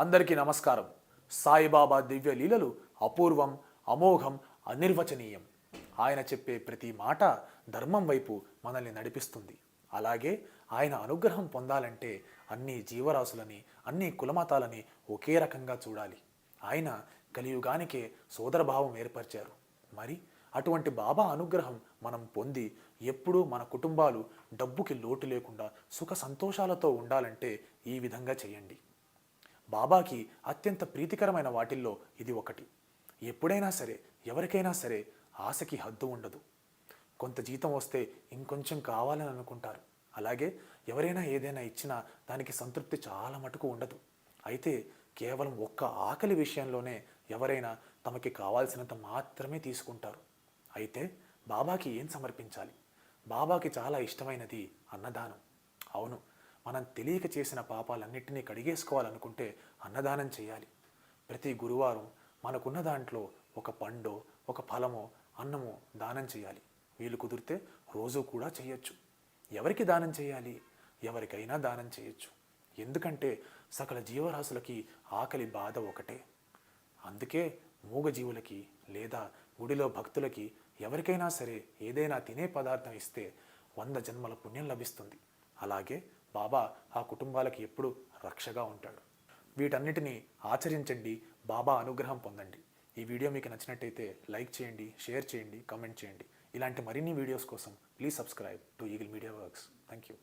అందరికీ నమస్కారం. సాయిబాబా దివ్య లీలలు అపూర్వం, అమోఘం, అనిర్వచనీయం. ఆయన చెప్పే ప్రతి మాట ధర్మం వైపు మనల్ని నడిపిస్తుంది. అలాగే ఆయన అనుగ్రహం పొందాలంటే అన్ని జీవరాశులని, అన్ని కులమతాలని ఒకే రకంగా చూడాలి. ఆయన కలియుగానికే సోదరభావం ఏర్పరిచారు. మరి అటువంటి బాబా అనుగ్రహం మనం పొంది ఎప్పుడూ మన కుటుంబాలు డబ్బుకి లోటు లేకుండా సుఖ సంతోషాలతో ఉండాలంటే ఈ విధంగా చేయండి. బాబాకి అత్యంత ప్రీతికరమైన వాటిల్లో ఇది ఒకటి. ఎప్పుడైనా సరే, ఎవరికైనా సరే ఆశకి హద్దు ఉండదు. కొంత జీతం వస్తే ఇంకొంచెం కావాలని అనుకుంటారు. అలాగే ఎవరైనా ఏదైనా ఇచ్చినా దానికి సంతృప్తి చాలా మటుకు ఉండదు. అయితే కేవలం ఒక్క ఆకలి విషయంలోనే ఎవరైనా తమకి కావాల్సినంత మాత్రమే తీసుకుంటారు. అయితే బాబాకి ఏం సమర్పించాలి? బాబాకి చాలా ఇష్టమైనది అన్నదానం. అవును, మనం తెలియక చేసిన పాపాలన్నింటినీ కడిగేసుకోవాలనుకుంటే అన్నదానం చేయాలి. ప్రతి గురువారం మనకున్న దాంట్లో ఒక పండో, ఒక ఫలమో, అన్నమో దానం చేయాలి. వీలు కుదిరితే రోజు కూడా చేయొచ్చు. ఎవరికి దానం చేయాలి? ఎవరికైనా దానం చేయొచ్చు. ఎందుకంటే సకల జీవరాశులకి ఆకలి బాధ ఒకటే. అందుకే మూగజీవులకి లేదా గుడిలో భక్తులకి ఎవరికైనా సరే ఏదైనా తినే పదార్థం ఇస్తే 100 జన్మల పుణ్యం లభిస్తుంది. అలాగే బాబా ఆ కుటుంబాలకి ఎప్పుడూ రక్షగా ఉంటాడు. వీటన్నిటినీ ఆచరించండి, బాబా అనుగ్రహం పొందండి. ఈ వీడియో మీకు నచ్చినట్టయితే లైక్ చేయండి, షేర్ చేయండి, కామెంట్ చేయండి. ఇలాంటి మరిన్ని వీడియోస్ కోసం please subscribe to eagle media works. Thank you.